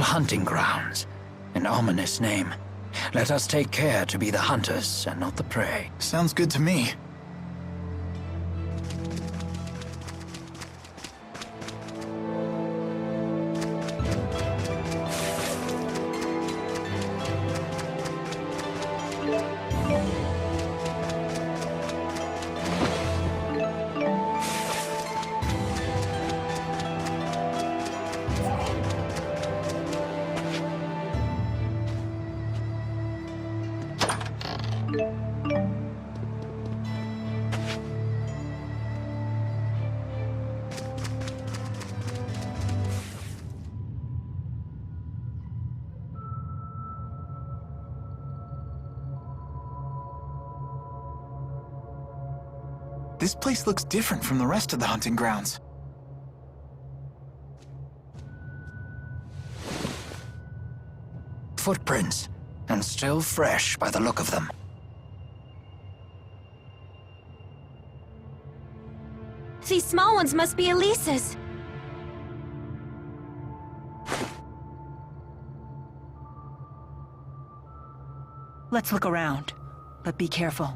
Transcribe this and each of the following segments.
hunting grounds. An ominous name. Let us take care to be the hunters and not the prey. Sounds good to me. This place looks different from the rest of the hunting grounds. Footprints, and still fresh by the look of them. These small ones must be Elise's. Let's look around, but be careful.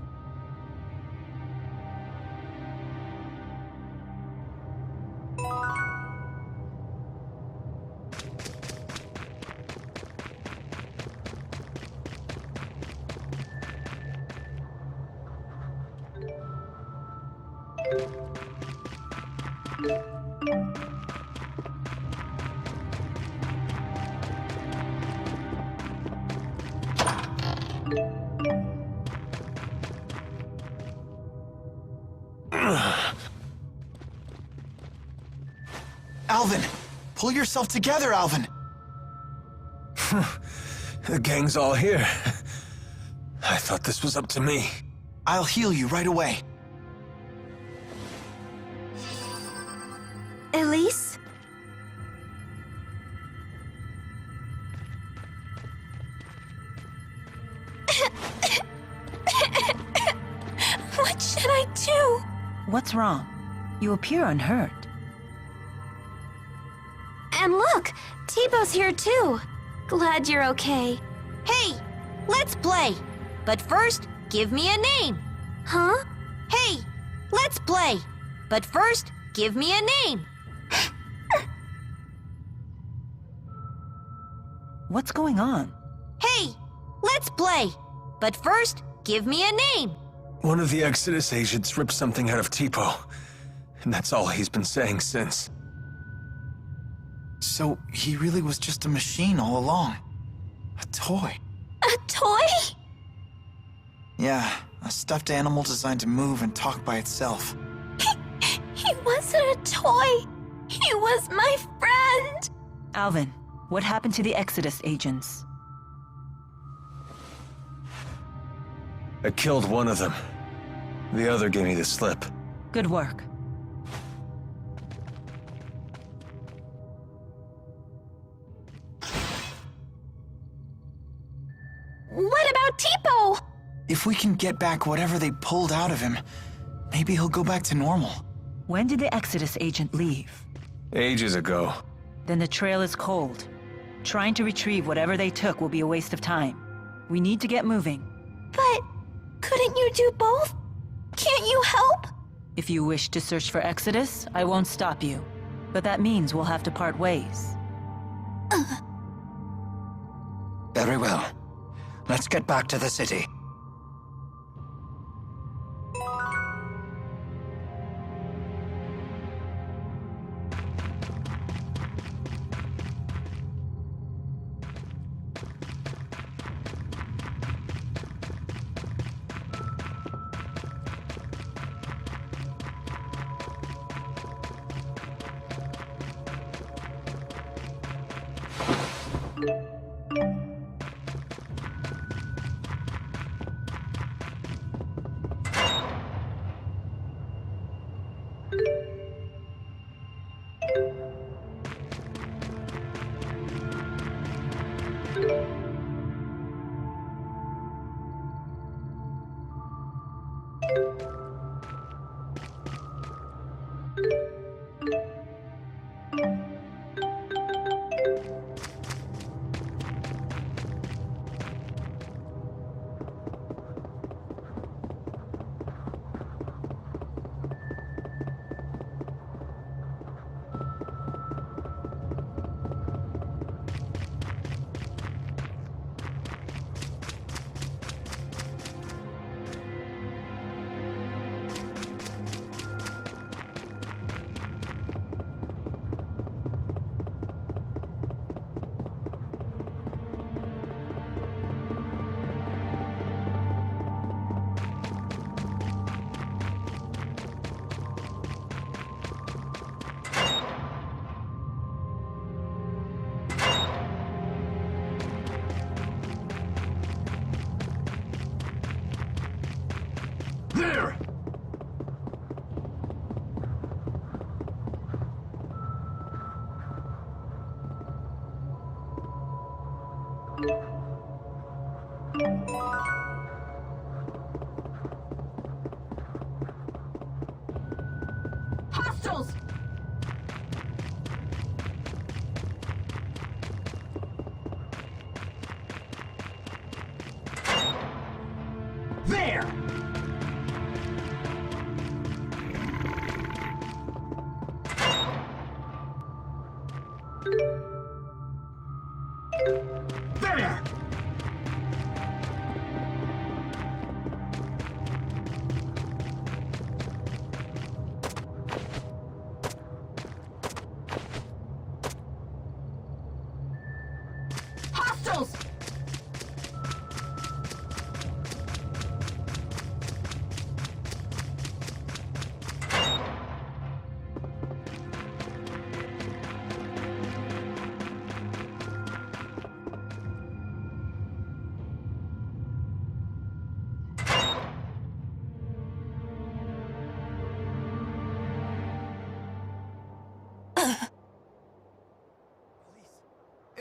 Alvin! Pull yourself together, Alvin! The gang's all here. I thought this was up to me. I'll heal you right away. Elise? What should I do? What's wrong? You appear unhurt. And look, T-Bow's here too. Glad you're okay. Hey, let's play. But first, give me a name. Huh? Hey, let's play. But first, give me a name. What's going on? Hey, let's play. But first, give me a name. One of the Exodus agents ripped something out of Tipo, and that's all he's been saying since. So, he really was just a machine all along. A toy. A toy? Yeah, a stuffed animal designed to move and talk by itself. He wasn't a toy. He was my friend. Alvin, what happened to the Exodus agents? I killed one of them. The other gave me the slip. Good work. What about Tipo? If we can get back whatever they pulled out of him, maybe he'll go back to normal. When did the Exodus agent leave? Ages ago. Then the trail is cold. Trying to retrieve whatever they took will be a waste of time. We need to get moving. But couldn't you do both? Can't you help? If you wish to search for Exodus, I won't stop you. But that means we'll have to part ways. Very well. Let's get back to the city. There! Hostiles! There! There! Hostiles!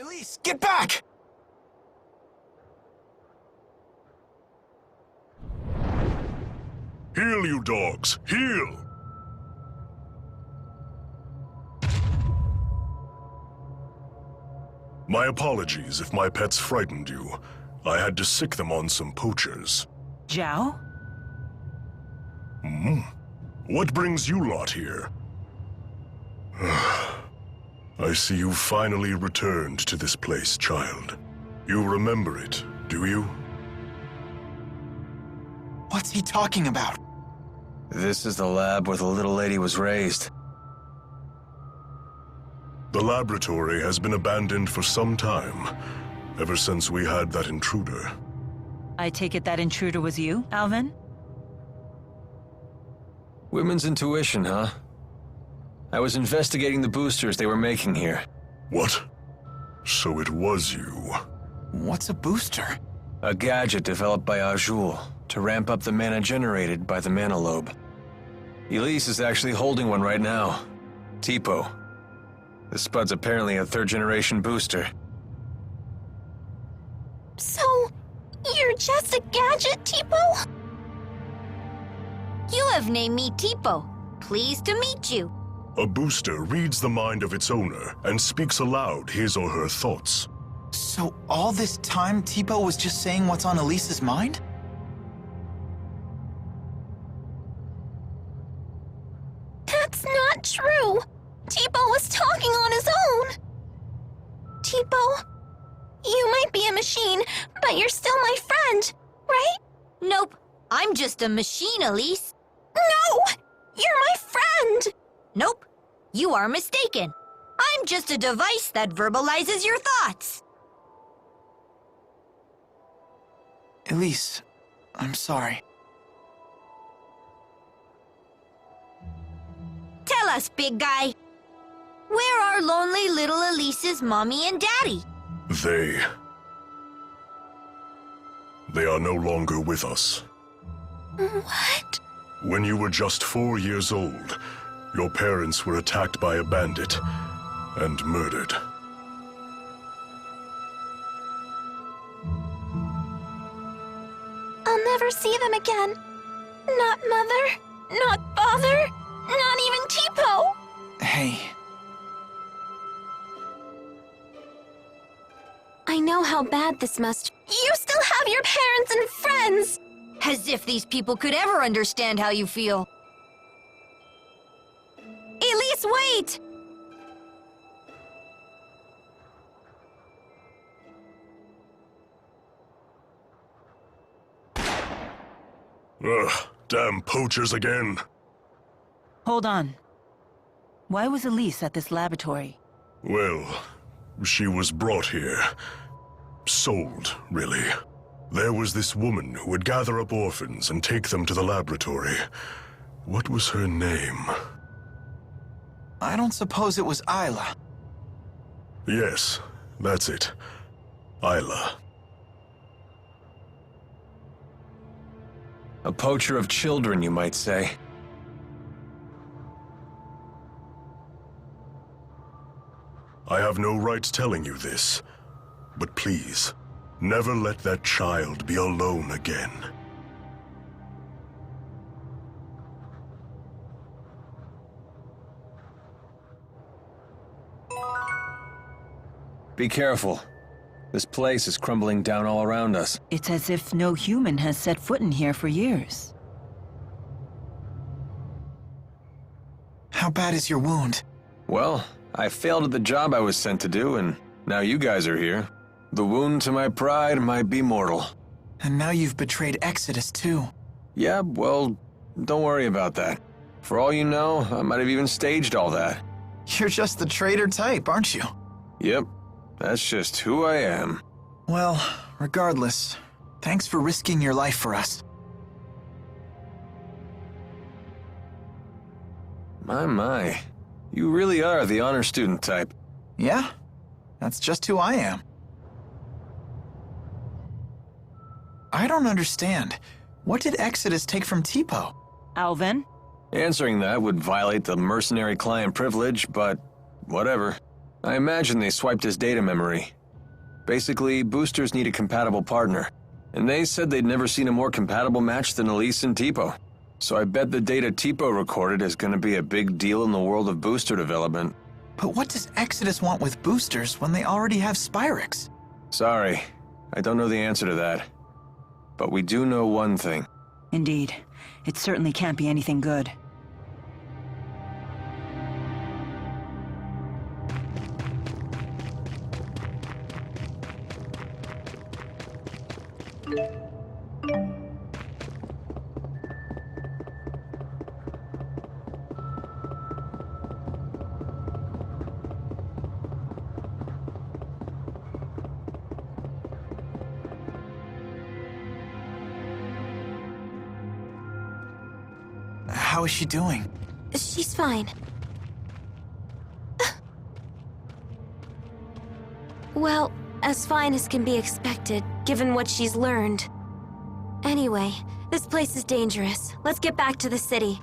Elise, get back! Heal, you dogs! Heal! My apologies if my pets frightened you. I had to sick them on some poachers. Zhao? What brings you lot here? I see you finally returned to this place, child. You remember it, do you? What's he talking about? This is the lab where the little lady was raised. The laboratory has been abandoned for some time, ever since we had that intruder. I take it that intruder was you, Alvin? Women's intuition, huh? I was investigating the boosters they were making here. What? So it was you. What's a booster? A gadget developed by Auj Oule to ramp up the mana generated by the mana lobe. Elise is actually holding one right now. Tipo. This spud's apparently a third-generation booster. So, you're just a gadget, Tipo? You have named me Tipo. Pleased to meet you. A booster reads the mind of its owner and speaks aloud his or her thoughts. So all this time, Tipo was just saying what's on Elise's mind? That's not true. Tipo was talking on his own. Tipo, you might be a machine, but you're still my friend, right? Nope. I'm just a machine, Elise. No! You're my friend! Nope. You are mistaken. I'm just a device that verbalizes your thoughts. Elise, I'm sorry. Tell us, big guy. Where are lonely little Elise's mommy and daddy? They are no longer with us. What? When you were just 4 years old, your parents were attacked by a bandit and murdered. I'll never see them again. Not Mother, not Father, not even Tipo. Hey, I know how bad this must. You still have your parents and friends! As if these people could ever understand how you feel. Elise, wait! Ugh, damn poachers again. Hold on. Why was Elise at this laboratory? Well, she was brought here. Sold, really. There was this woman who would gather up orphans and take them to the laboratory. What was her name? I don't suppose it was Isla. Yes, that's it. Isla. A poacher of children, you might say. I have no right telling you this, but please, never let that child be alone again. Be careful. This place is crumbling down all around us. It's as if no human has set foot in here for years. How bad is your wound? Well, I failed at the job I was sent to do, and now you guys are here. The wound to my pride might be mortal. And now you've betrayed Exodus too. Yeah, well, don't worry about that. For all you know, I might have even staged all that. You're just the traitor type, aren't you? Yep, that's just who I am. Well, regardless, thanks for risking your life for us. My. You really are the honor student type. Yeah, that's just who I am. I don't understand. What did Exodus take from Tipo? Alvin? Answering that would violate the mercenary client privilege, but whatever. I imagine they swiped his data memory. Basically, boosters need a compatible partner, and they said they'd never seen a more compatible match than Elise and Tipo. So I bet the data Tipo recorded is going to be a big deal in the world of booster development. But what does Exodus want with boosters when they already have Spyrix? Sorry, I don't know the answer to that. But we do know one thing. Indeed. It certainly can't be anything good. How is she doing? She's fine. Well, as fine as can be expected, given what she's learned. Anyway, this place is dangerous. Let's get back to the city.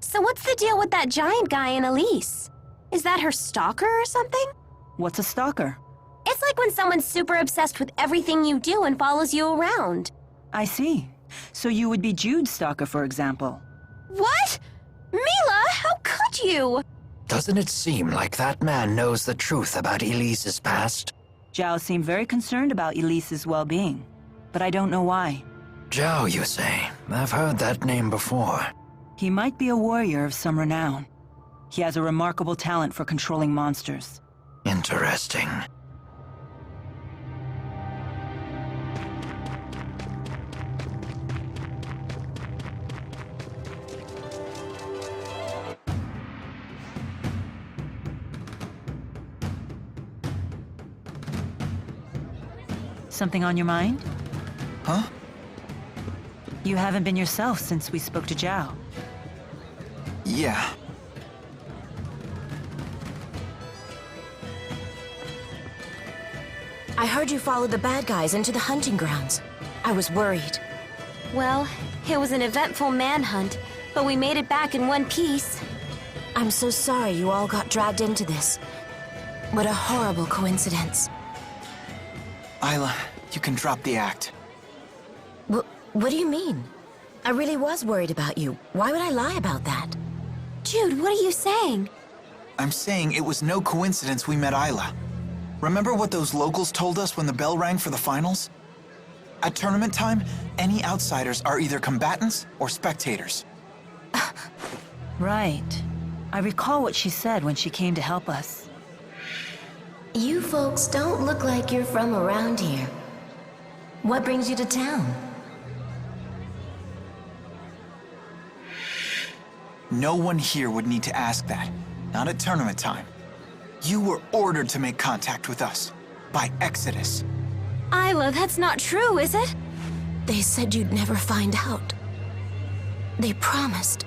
So what's the deal with that giant guy and Elise? Is that her stalker or something? What's a stalker? It's like when someone's super obsessed with everything you do and follows you around. I see. So you would be Jude's stalker, for example. What? Milla, how could you? Doesn't it seem like that man knows the truth about Elise's past? Zhao seemed very concerned about Elise's well-being, but I don't know why. Zhao, you say? I've heard that name before. He might be a warrior of some renown. He has a remarkable talent for controlling monsters. Interesting. Something on your mind? Huh? You haven't been yourself since we spoke to Zhao. Yeah. I heard you followed the bad guys into the hunting grounds. I was worried. Well, it was an eventful manhunt, but we made it back in one piece. I'm so sorry you all got dragged into this. What a horrible coincidence. Isla, you can drop the act. What do you mean? I really was worried about you. Why would I lie about that? Jude, what are you saying? I'm saying it was no coincidence we met Isla. Remember what those locals told us when the bell rang for the finals? At tournament time, any outsiders are either combatants or spectators. Right. I recall what she said when she came to help us. You folks don't look like you're from around here. What brings you to town? No one here would need to ask that. Not at tournament time. You were ordered to make contact with us. By Exodus. Isla, that's not true, is it? They said you'd never find out. They promised,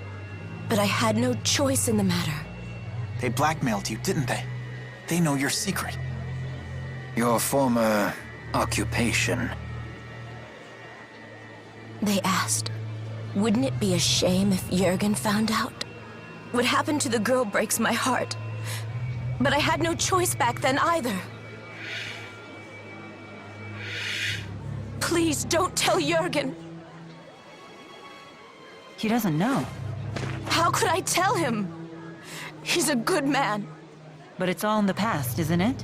but I had no choice in the matter. They blackmailed you, didn't they? They know your secret. Your former occupation. They asked, wouldn't it be a shame if Jürgen found out? What happened to the girl breaks my heart. But I had no choice back then either. Please don't tell Jürgen. He doesn't know. How could I tell him? He's a good man. But it's all in the past, isn't it?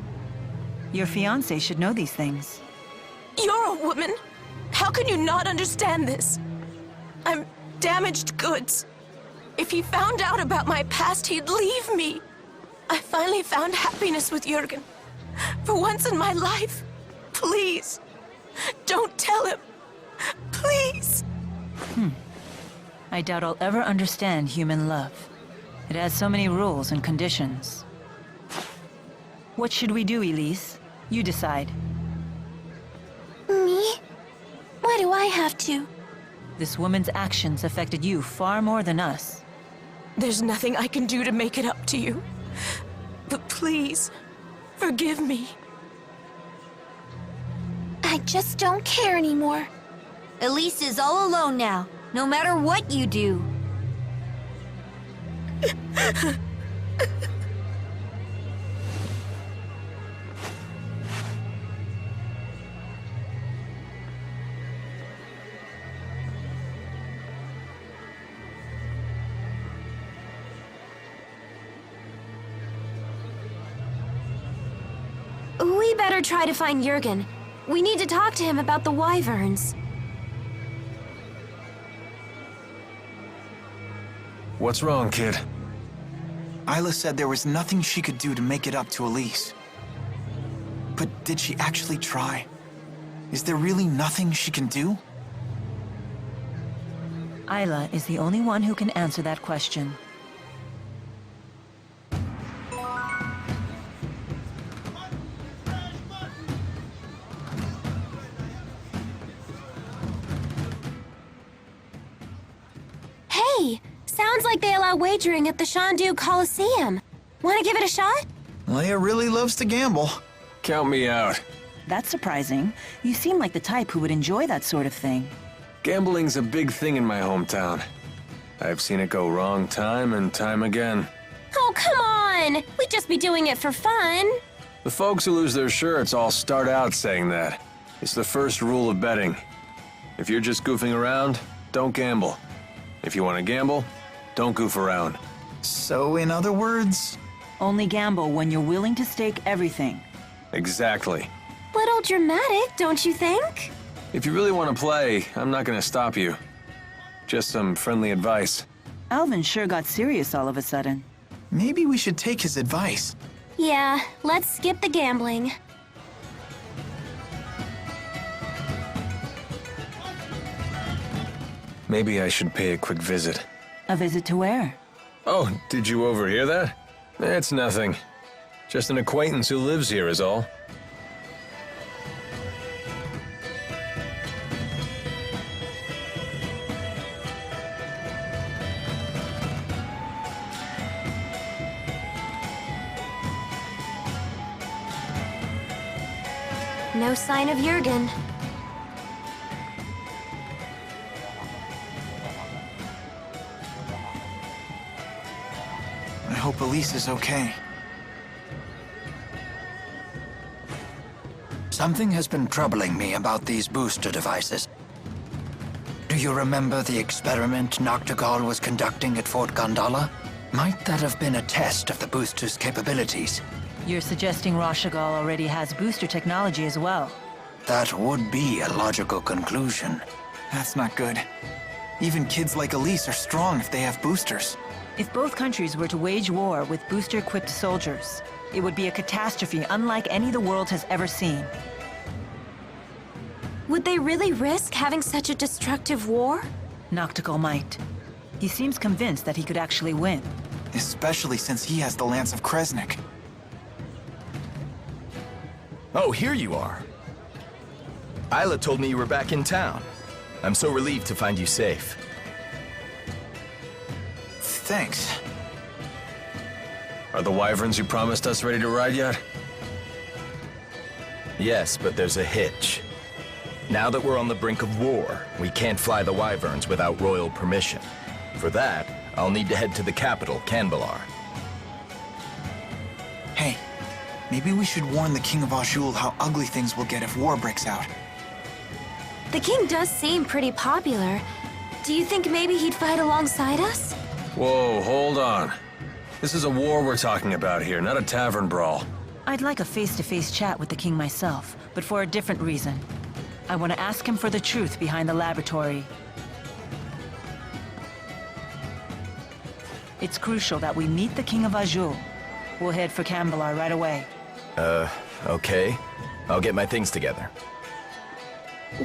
Your fiancé should know these things. You're a woman. How can you not understand this? I'm damaged goods. If he found out about my past, he'd leave me. I finally found happiness with Jürgen. For once in my life. Please, don't tell him. Please. I doubt I'll ever understand human love. It has so many rules and conditions. What should we do, Elise? You decide. Me? Why do I have to? This woman's actions affected you far more than us. There's nothing I can do to make it up to you. But please, forgive me. I just don't care anymore. Elise is all alone now, no matter what you do. We better try to find Jürgen. We need to talk to him about the wyverns. What's wrong, kid? Isla said there was nothing she could do to make it up to Elise. But did she actually try? Is there really nothing she can do? Isla is the only one who can answer that question. Hey, sounds like they allow wagering at the Shandu Coliseum. Want to give it a shot? Leia really loves to gamble. Count me out. That's surprising. You seem like the type who would enjoy that sort of thing. Gambling's a big thing in my hometown. I've seen it go wrong time and time again. Oh, come on! We'd just be doing it for fun. The folks who lose their shirts all start out saying that. It's the first rule of betting. If you're just goofing around, don't gamble. If you want to gamble, don't goof around. So, in other words... Only gamble when you're willing to stake everything. Exactly. Little dramatic, don't you think? If you really want to play, I'm not going to stop you. Just some friendly advice. Alvin sure got serious all of a sudden. Maybe we should take his advice. Yeah, let's skip the gambling. Maybe I should pay a quick visit. A visit to where? Oh, did you overhear that? It's nothing. Just an acquaintance who lives here is all. No sign of Jürgen. I hope Elise is okay. Something has been troubling me about these booster devices. Do you remember the experiment Noctigal was conducting at Fort Gondola? Might that have been a test of the booster's capabilities? You're suggesting Rashugal already has booster technology as well. That would be a logical conclusion. That's not good. Even kids like Elise are strong if they have boosters. If both countries were to wage war with booster-equipped soldiers, it would be a catastrophe unlike any the world has ever seen. Would they really risk having such a destructive war? Noctigal might. He seems convinced that he could actually win. Especially since he has the Lance of Kresnik. Oh, here you are. Isla told me you were back in town. I'm so relieved to find you safe. Thanks. Are the wyverns you promised us ready to ride yet? Yes, but there's a hitch. Now that we're on the brink of war, we can't fly the wyverns without royal permission. For that, I'll need to head to the capital, Canbelar. Hey, maybe we should warn the King of Auj Oule how ugly things will get if war breaks out. The king does seem pretty popular. Do you think maybe he'd fight alongside us? Whoa, hold on. This is a war we're talking about here, not a tavern brawl. I'd like a face-to-face chat with the king myself, but for a different reason. I want to ask him for the truth behind the laboratory. It's crucial that we meet the King of Auj Oule. We'll head for Canbelar right away. Okay. I'll get my things together.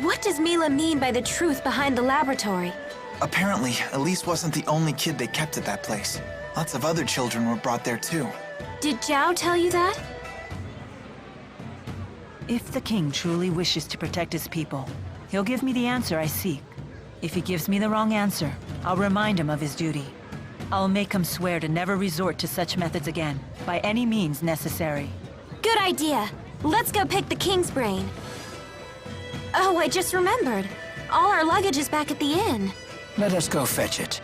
What does Milla mean by the truth behind the laboratory? Apparently, Elise wasn't the only kid they kept at that place. Lots of other children were brought there too. Did Zhao tell you that? If the king truly wishes to protect his people, he'll give me the answer I seek. If he gives me the wrong answer, I'll remind him of his duty. I'll make him swear to never resort to such methods again, by any means necessary. Good idea. Let's go pick the king's brain. Oh, I just remembered. All our luggage is back at the inn. Let us go fetch it.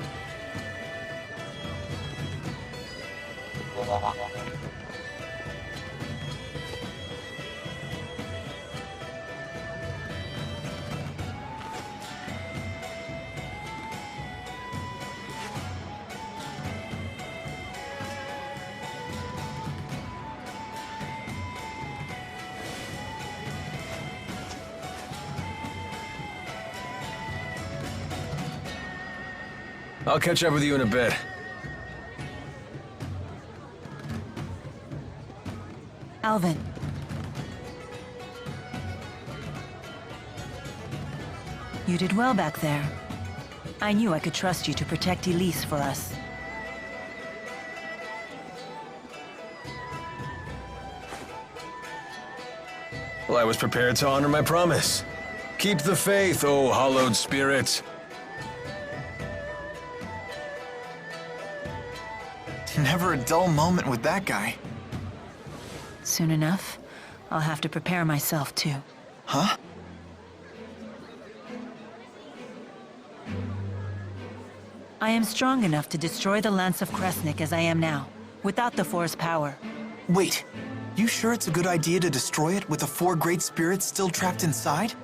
I'll catch up with you in a bit. Alvin. You did well back there. I knew I could trust you to protect Elise for us. Well, I was prepared to honor my promise. Keep the faith, O hallowed spirit. Never a dull moment with that guy. Soon enough, I'll have to prepare myself too. Huh? I am strong enough to destroy the Lance of Kresnik as I am now, without the Force power. Wait, you sure it's a good idea to destroy it with the 4 great spirits still trapped inside?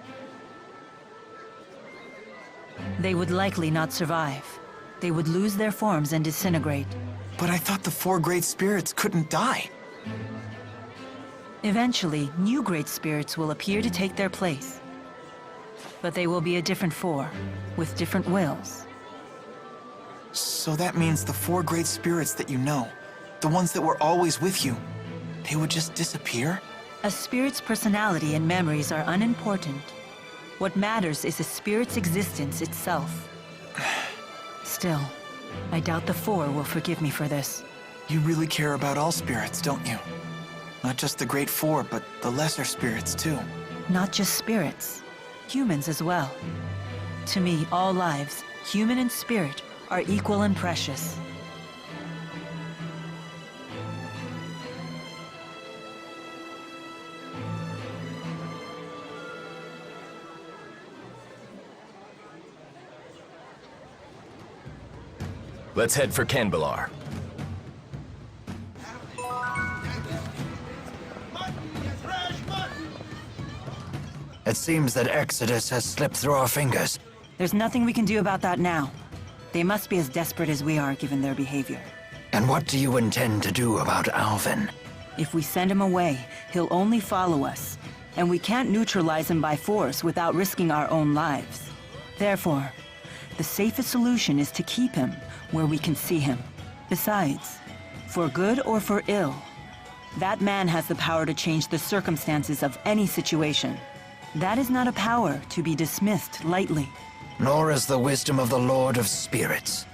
They would likely not survive. They would lose their forms and disintegrate. But I thought the 4 great spirits couldn't die. Eventually, new great spirits will appear to take their place. But they will be a different 4, with different wills. So that means the 4 great spirits that you know, the ones that were always with you, they would just disappear? A spirit's personality and memories are unimportant. What matters is a spirit's existence itself. Still, I doubt the 4 will forgive me for this. You really care about all spirits, don't you? Not just the great 4, but the lesser spirits too. Not just spirits, humans as well. To me, all lives, human and spirit, are equal and precious. Let's head for Canbelar. It seems that Exodus has slipped through our fingers. There's nothing we can do about that now. They must be as desperate as we are, given their behavior. And what do you intend to do about Alvin? If we send him away, he'll only follow us, and we can't neutralize him by force without risking our own lives. Therefore, the safest solution is to keep him where we can see him. Besides, for good or for ill, that man has the power to change the circumstances of any situation. That is not a power to be dismissed lightly. Nor is the wisdom of the Lord of Spirits.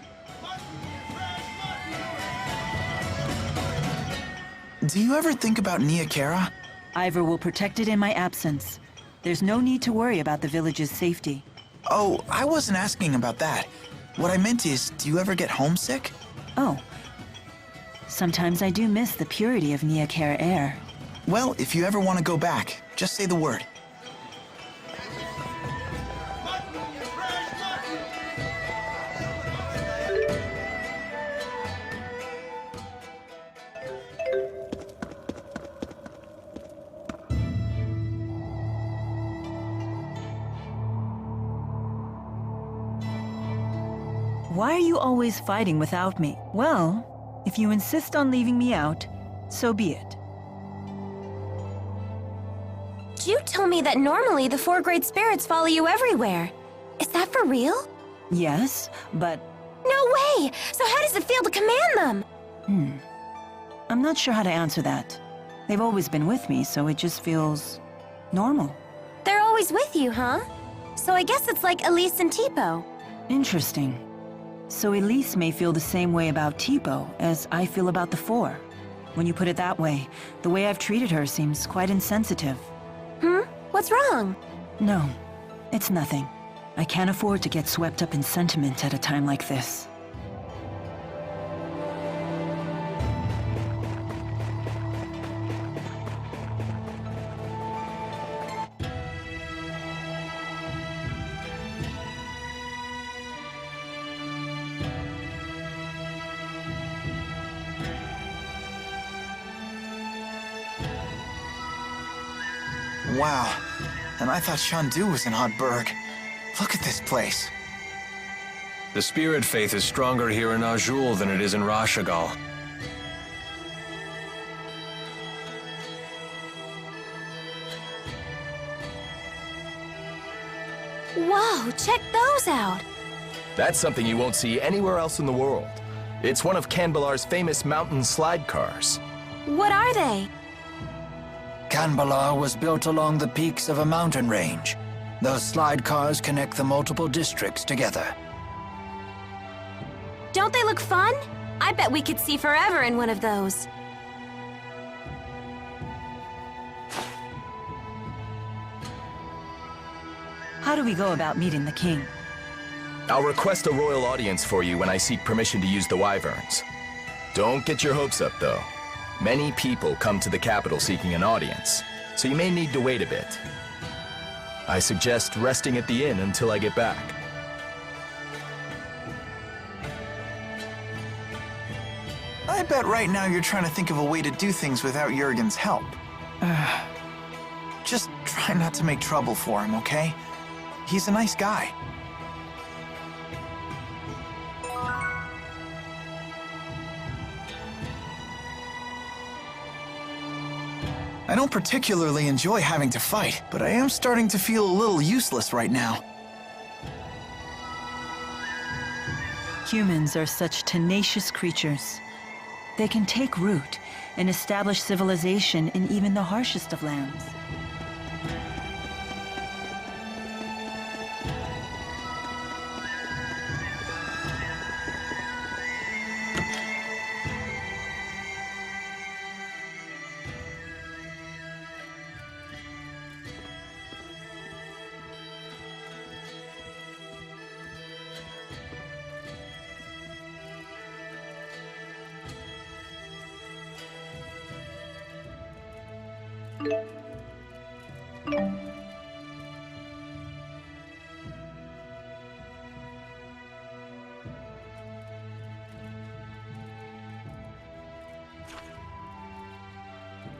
Do you ever think about Niakara? Ivor will protect it in my absence. There's no need to worry about the village's safety. Oh, I wasn't asking about that. What I meant is, do you ever get homesick? Oh. Sometimes I do miss the purity of Neokare air. Well, if you ever want to go back, just say the word. Why are you always fighting without me? Well, if you insist on leaving me out, so be it. Jude told me that normally the 4 great spirits follow you everywhere. Is that for real? Yes, but... No way! So how does it feel to command them? I'm not sure how to answer that. They've always been with me, so it just feels... normal. They're always with you, huh? So I guess it's like Elise and Tipo. Interesting. So Elise may feel the same way about Tipo as I feel about the 4. When you put it that way, the way I've treated her seems quite insensitive. What's wrong? No, it's nothing. I can't afford to get swept up in sentiment at a time like this. Wow. And I thought Shandu was in Hotburg. Look at this place. The spirit faith is stronger here in Auj Oule than it is in Rashugal. Whoa, check those out. That's something you won't see anywhere else in the world. It's one of Canbalar's famous mountain slide cars. What are they? Canbalar was built along the peaks of a mountain range. Those slide cars connect the multiple districts together. Don't they look fun? I bet we could see forever in one of those. How do we go about meeting the king? I'll request a royal audience for you when I seek permission to use the wyverns. Don't get your hopes up, though. Many people come to the capital seeking an audience, so you may need to wait a bit. I suggest resting at the inn until I get back. I bet right now you're trying to think of a way to do things without Jurgen's help. Just try not to make trouble for him, okay? He's a nice guy. I don't particularly enjoy having to fight, but I am starting to feel a little useless right now. Humans are such tenacious creatures. They can take root and establish civilization in even the harshest of lands.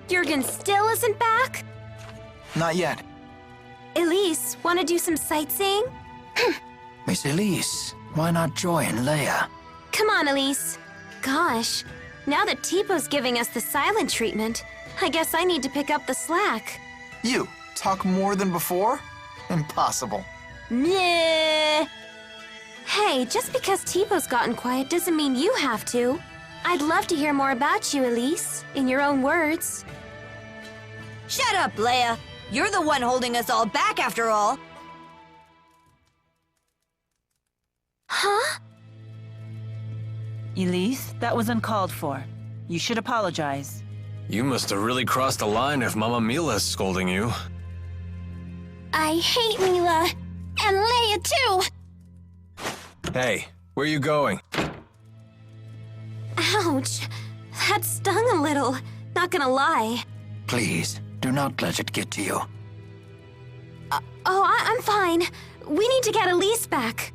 Jurgen still isn't back? Not yet. Elise, want to do some sightseeing? Miss Elise, why not join Leia? Come on, Elise. Gosh, now that Tipo's giving us the silent treatment, I guess I need to pick up the slack. You, talk more than before? Impossible. Nah. Hey, just because Tipo's gotten quiet doesn't mean you have to. I'd love to hear more about you, Elise, in your own words. Shut up, Leia. You're the one holding us all back after all. Huh? Elise, that was uncalled for. You should apologize. You must have really crossed the line if Mama Milla's scolding you. I hate Milla. And Leia, too. Hey, where are you going? Ouch. That stung a little, not gonna lie. Please, do not let it get to you. I'm fine. We need to get Elise back.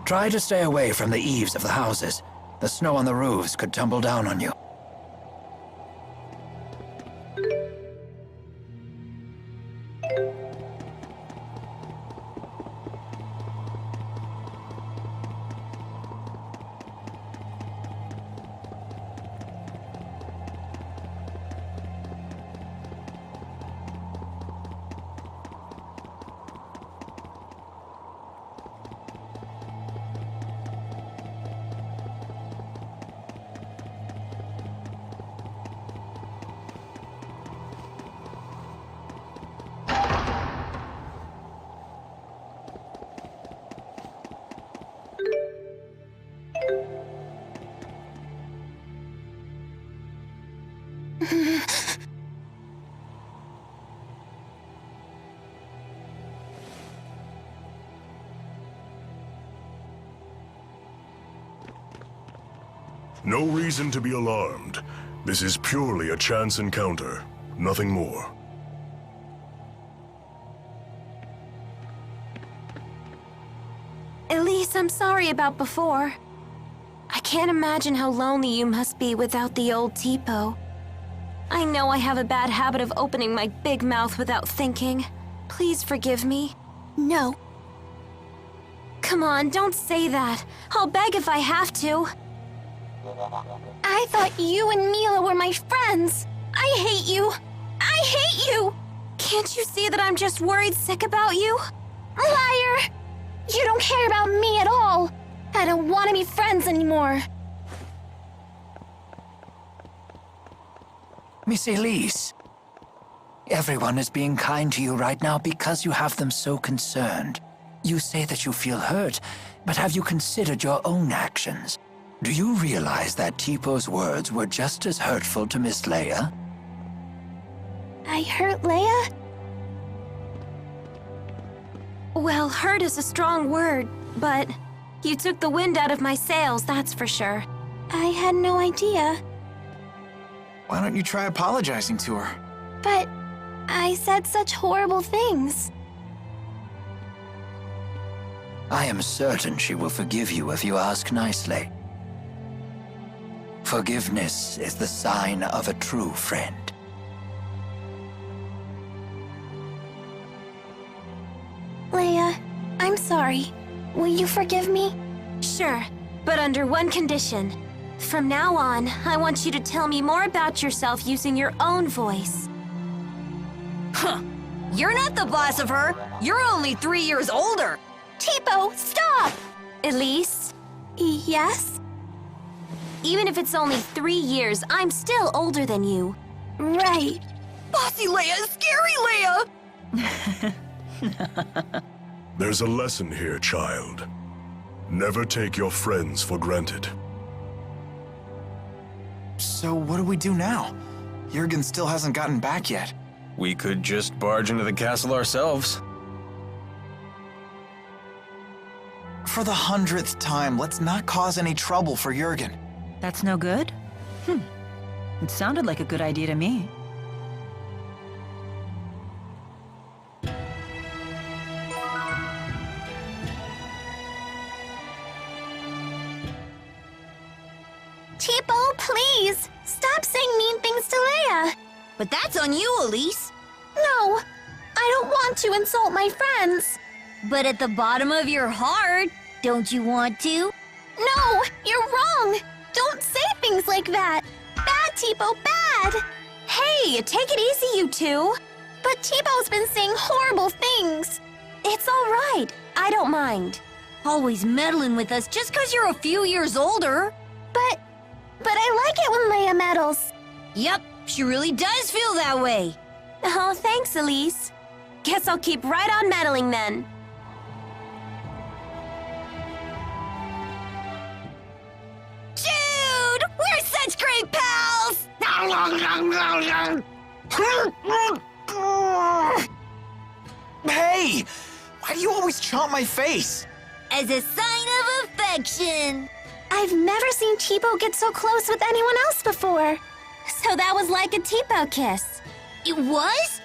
Try to stay away from the eaves of the houses. The snow on the roofs could tumble down on you. No reason to be alarmed. This is purely a chance encounter, nothing more. Elise, I'm sorry about before. I can't imagine how lonely you must be without the old Tipo. I know I have a bad habit of opening my big mouth without thinking. Please forgive me. No. Come on, don't say that. I'll beg if I have to. I thought you and Milla were my friends. I hate you. I hate you. Can't you see that I'm just worried sick about you? Liar! You don't care about me at all. I don't want to be friends anymore. Miss Elise, everyone is being kind to you right now because you have them so concerned. You say that you feel hurt, but have you considered your own actions? Do you realize that Tipo's words were just as hurtful to Miss Leia? I hurt Leia? Well, hurt is a strong word, but you took the wind out of my sails, that's for sure. I had no idea. Why don't you try apologizing to her? But I said such horrible things. I am certain she will forgive you if you ask nicely. Forgiveness is the sign of a true friend. Leia, I'm sorry. Will you forgive me? Sure, but under one condition. From now on, I want you to tell me more about yourself using your own voice. Huh. You're not the boss of her. You're only 3 years older. Tipo, stop! Elise? Yes? Even if it's only 3 years, I'm still older than you. Right. Bossy Leia, scary Leia! There's a lesson here, child. Never take your friends for granted. So what do we do now? Jurgen still hasn't gotten back yet. We could just barge into the castle ourselves. For the 100th time, let's not cause any trouble for Jurgen. That's no good? It sounded like a good idea to me. Tipo, please! Stop saying mean things to Leia! But that's on you, Elise. No! I don't want to insult my friends! But at the bottom of your heart, don't you want to? No! You're wrong! Don't say things like that! Bad, Tipo, bad! Hey, take it easy, you two. But T-Bow's been saying horrible things. It's all right. I don't mind. Always meddling with us just 'cause you're a few years older. But I like it when Leia meddles. Yep, she really does feel that way. Oh, thanks, Elise. Guess I'll keep right on meddling then. Jude! We're such great pals! Hey! Why do you always chomp my face? As a sign of affection. I've never seen T-Bow get so close with anyone else before. So that was like a T-Bow kiss. It was?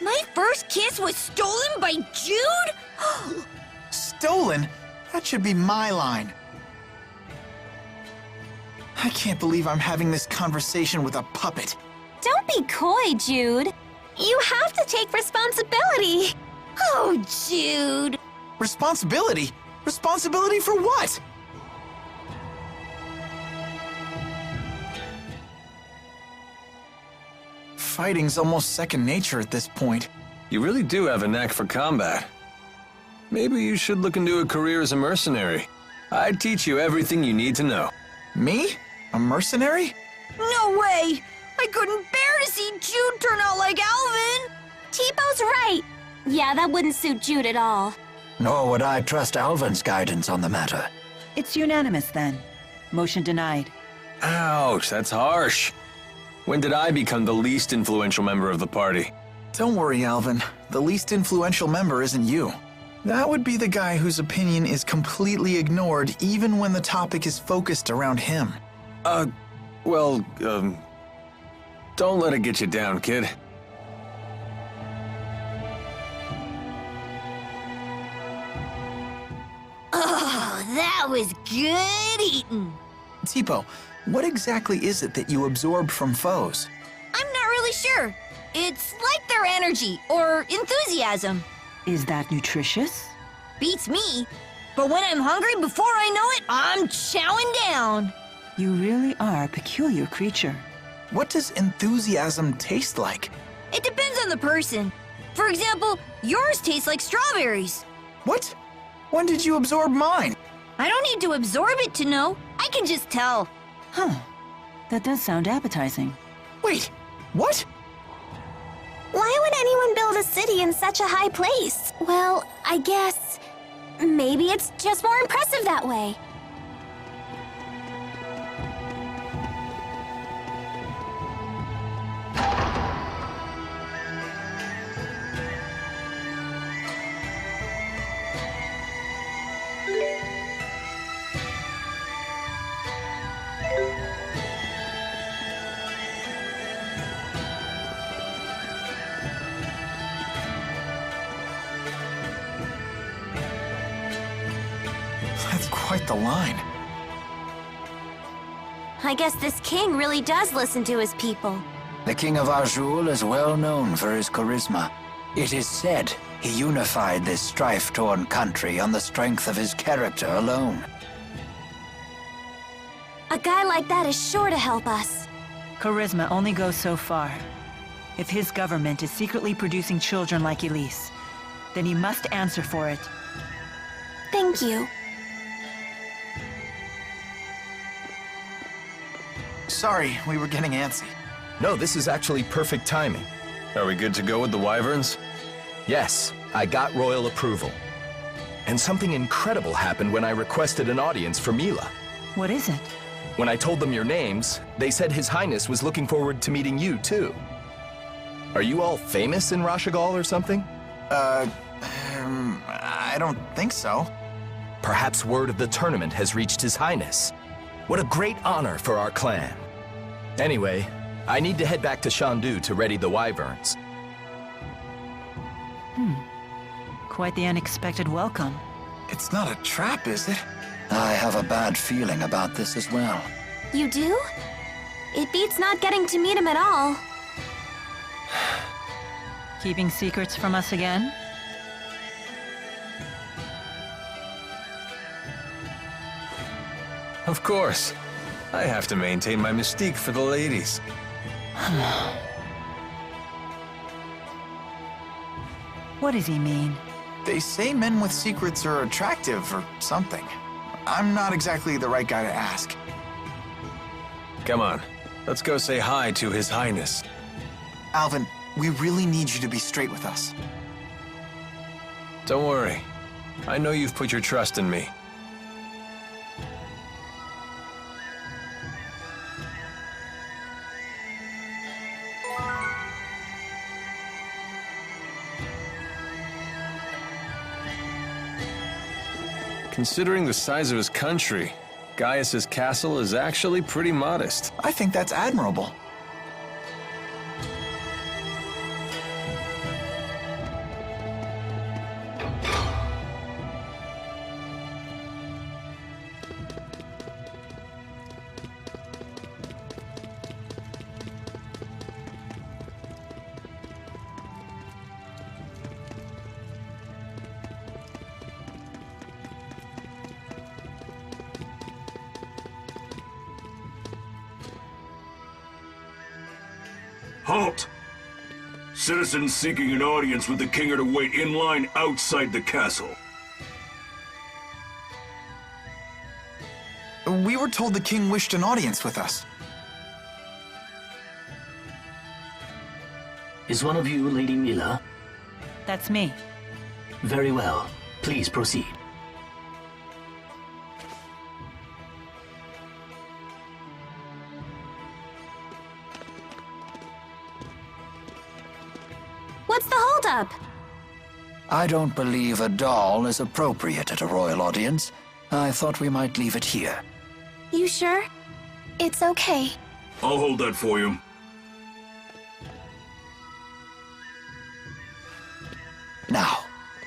My first kiss was stolen by Jude? Stolen? That should be my line. I can't believe I'm having this conversation with a puppet. Don't be coy, Jude. You have to take responsibility. Oh, Jude. Responsibility? Responsibility for what? Fighting's almost second nature at this point. You really do have a knack for combat. Maybe you should look into a career as a mercenary. I'd teach you everything you need to know. Me? A mercenary? No way! I couldn't bear to see Jude turn out like Alvin! T-Bow's right. Yeah, that wouldn't suit Jude at all. Nor would I trust Alvin's guidance on the matter. It's unanimous then. Motion denied. Ouch, that's harsh. When did I become the least influential member of the party? Don't worry, Alvin. The least influential member isn't you. That would be the guy whose opinion is completely ignored even when the topic is focused around him. Don't let it get you down, kid. Oh, that was good eating. T-Bow, what exactly is it that you absorb from foes? I'm not really sure. It's like their energy or enthusiasm. Is that nutritious? Beats me. But when I'm hungry, before I know it, I'm chowing down. You really are a peculiar creature. What does enthusiasm taste like? It depends on the person. For example, yours tastes like strawberries. What? When did you absorb mine? I don't need to absorb it to know. I can just tell. Huh. That does sound appetizing. Wait, what? Why would anyone build a city in such a high place? Well, I guess maybe it's just more impressive that way. That's quite the line. I guess this king really does listen to his people. The king of Auj Oule is well known for his charisma. It is said he unified this strife-torn country on the strength of his character alone. A guy like that is sure to help us. Charisma only goes so far. If his government is secretly producing children like Elise, then he must answer for it. Thank you. Sorry, we were getting antsy. No, this is actually perfect timing. Are we good to go with the wyverns? Yes, I got royal approval. And something incredible happened when I requested an audience for Milla. What is it? When I told them your names, they said His Highness was looking forward to meeting you, too. Are you all famous in Rashugal or something? I don't think so. Perhaps word of the tournament has reached His Highness. What a great honor for our clan. Anyway, I need to head back to Shandu to ready the wyverns. Quite the unexpected welcome. It's not a trap, is it? I have a bad feeling about this as well. You do? It beats not getting to meet him at all. Keeping secrets from us again? Of course. I have to maintain my mystique for the ladies. What does he mean? They say men with secrets are attractive or something. I'm not exactly the right guy to ask. Come on, let's go say hi to His Highness. Alvin, we really need you to be straight with us. Don't worry. I know you've put your trust in me. Considering the size of his country, Gaius's castle is actually pretty modest. I think that's admirable. Halt! Citizens seeking an audience with the king are to wait in line outside the castle. We were told the king wished an audience with us. Is one of you Lady Milla? That's me. Very well. Please proceed. What's the holdup? I don't believe a doll is appropriate at a royal audience. I thought we might leave it here. You sure? It's okay. I'll hold that for you. Now,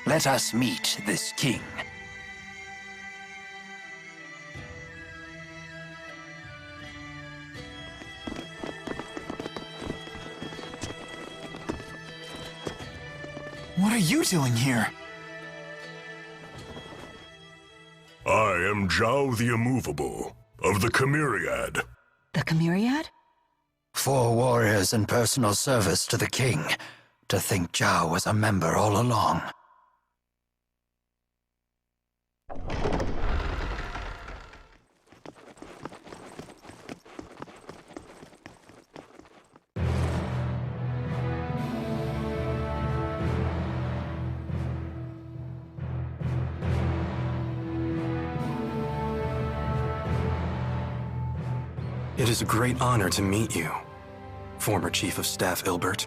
let us meet this king. What are you doing here? I am Zhao the Immovable, of the Chimeriad. The Chimeriad? 4 warriors in personal service to the king. To think Zhao was a member all along. It is a great honor to meet you, former Chief of Staff Ilbert.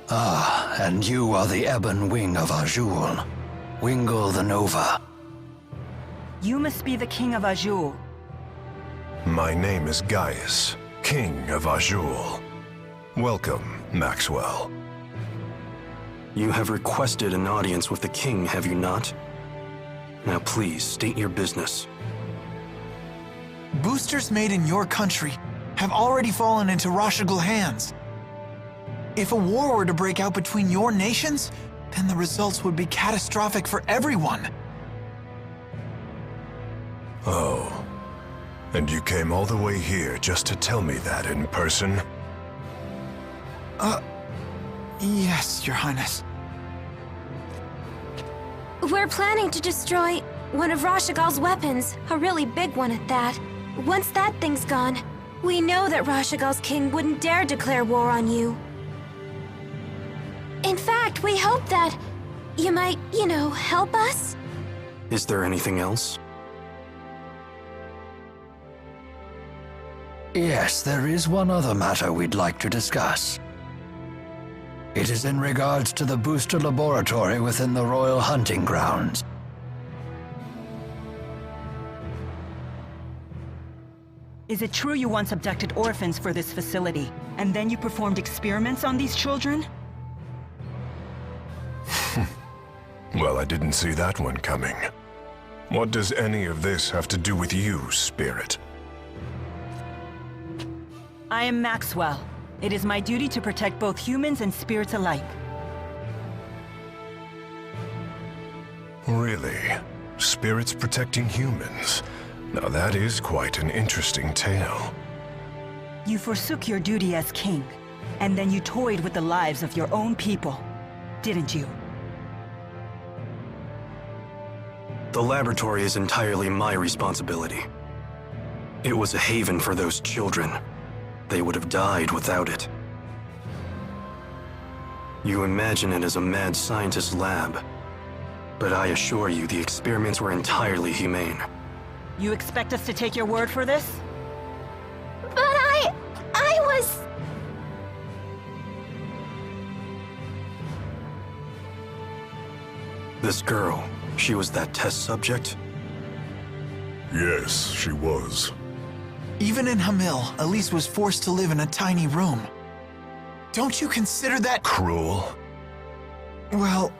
Ah, and you are the ebon wing of Auj Oule, Wingle the Nova. You must be the king of Auj Oule. My name is Gaius, King of Auj Oule. Welcome, Maxwell. You have requested an audience with the king, have you not? Now please, state your business. Boosters made in your country have already fallen into Rashugal hands. If a war were to break out between your nations, then the results would be catastrophic for everyone. Oh. And you came all the way here just to tell me that in person? Yes, Your Highness. We're planning to destroy one of Rashugal's weapons, a really big one at that. Once that thing's gone, we know that Rashugal's king wouldn't dare declare war on you. In fact, we hope that you might, help us? Is there anything else? Yes, there is one other matter we'd like to discuss. It is in regards to the booster laboratory within the royal hunting grounds. Is it true you once abducted orphans for this facility, and then you performed experiments on these children? Well, I didn't see that one coming. What does any of this have to do with you, Spirit? I am Maxwell. It is my duty to protect both humans and spirits alike. Really? Spirits protecting humans? Now that is quite an interesting tale. You forsook your duty as king, and then you toyed with the lives of your own people, didn't you? The laboratory is entirely my responsibility. It was a haven for those children. They would have died without it. You imagine it as a mad scientist's lab, but I assure you the experiments were entirely humane. You expect us to take your word for this? But I was... This girl, she was that test subject? Yes, she was. Even in Hamil, Elise was forced to live in a tiny room. Don't you consider that Cruel? Well,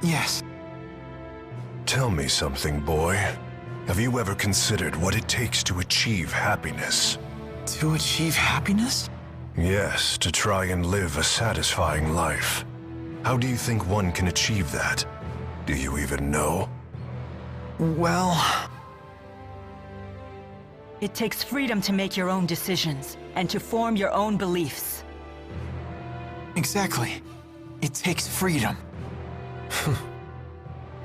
yes. Tell me something, boy. Have you ever considered what it takes to achieve happiness? To achieve happiness? Yes, to try and live a satisfying life. How do you think one can achieve that? Do you even know? Well... It takes freedom to make your own decisions, and to form your own beliefs. Exactly. It takes freedom.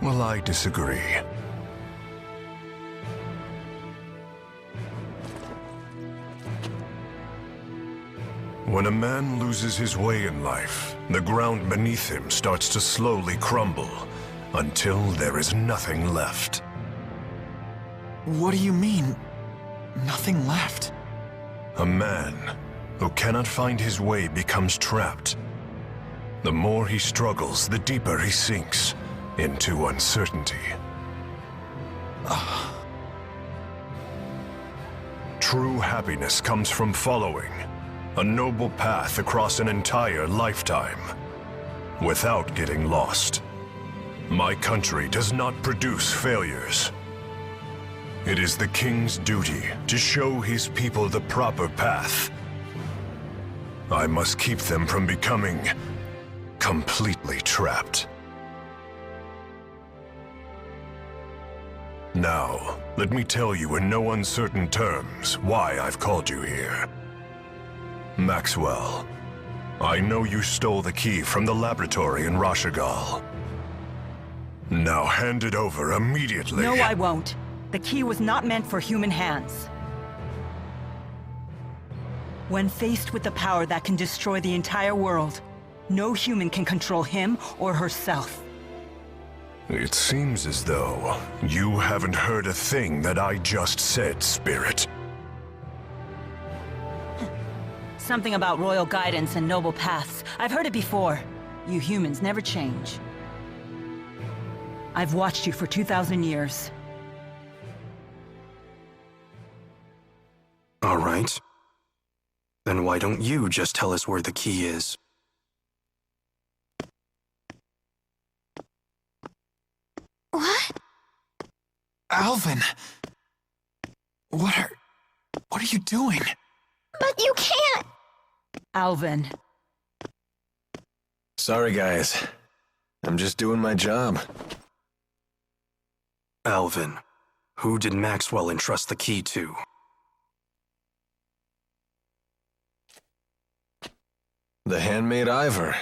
Well, I disagree. When a man loses his way in life, the ground beneath him starts to slowly crumble, until there is nothing left. What do you mean, nothing left? A man who cannot find his way becomes trapped. The more he struggles, the deeper he sinks into uncertainty. True happiness comes from following a noble path across an entire lifetime, without getting lost. My country does not produce failures. It is the king's duty to show his people the proper path. I must keep them from becoming completely trapped. Now, let me tell you in no uncertain terms why I've called you here. Maxwell, I know you stole the key from the laboratory in Rashugal. Now hand it over immediately. No, I won't. The key was not meant for human hands. When faced with the power that can destroy the entire world, no human can control him or herself. It seems as though you haven't heard a thing that I just said, Spirit. Something about royal guidance and noble paths. I've heard it before. You humans never change. I've watched you for 2,000 years. All right. Then why don't you just tell us where the key is? What? Alvin! What are you doing? But you can't! Alvin. Sorry, guys. I'm just doing my job. Alvin, who did Maxwell entrust the key to? The handmaid Ivor.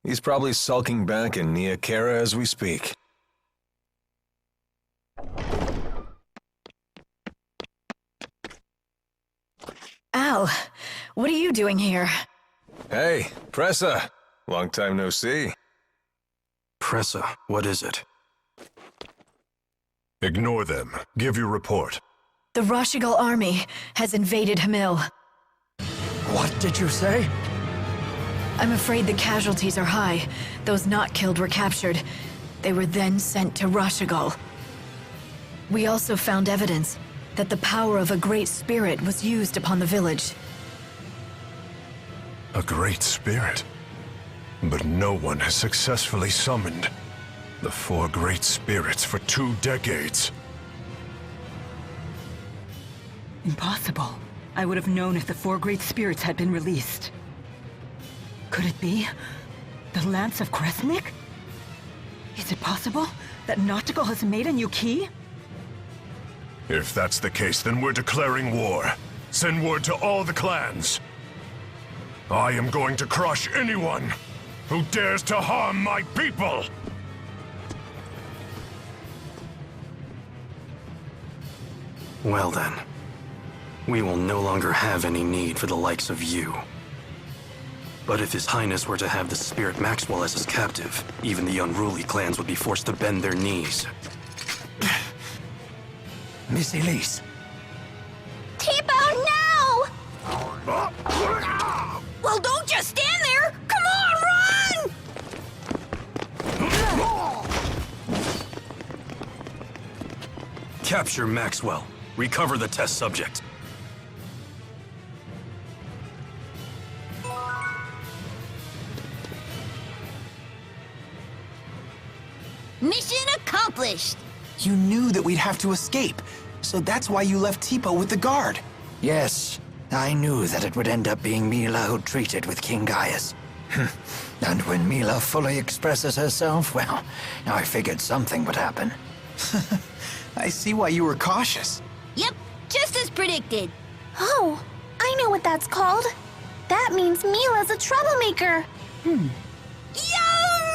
He's probably sulking back in Nia Kara as we speak. Al, what are you doing here? Hey, Pressa. Long time no see. Pressa, what is it? Ignore them. Give your report. The Rashugal army has invaded Hamil. What did you say? I'm afraid the casualties are high. Those not killed were captured. They were then sent to Rashugal. We also found evidence that the power of a great spirit was used upon the village. A great spirit? But no one has successfully summoned the 4 great spirits for 2 decades. Impossible. I would have known if the 4 great spirits had been released. Could it be the Lance of Kresnik? Is it possible that Noctigal has made a new key? If that's the case, then we're declaring war. Send word to all the clans. I am going to crush anyone who dares to harm my people! Well then, we will no longer have any need for the likes of you. But if His Highness were to have the Spirit Maxwell as his captive, even the unruly clans would be forced to bend their knees. Miss Elise. Tipo, no! Well, don't just stand there! Come on, run! Capture Maxwell. Recover the test subject. Mission accomplished! You knew that we'd have to escape, so that's why you left Tipo with the guard. Yes, I knew that it would end up being Milla who treated with King Gaius. And when Milla fully expresses herself, well, I figured something would happen. I see why you were cautious. Yep, just as predicted. Oh, I know what that's called. That means Milla's a troublemaker. Yo,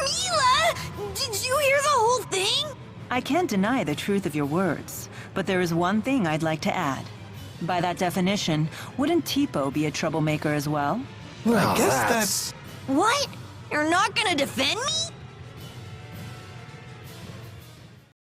Milla! Did you hear the whole thing? I can't deny the truth of your words, but there is one thing I'd like to add. By that definition, wouldn't Tipo be a troublemaker as well? Well, I guess that's... What? You're not gonna defend me?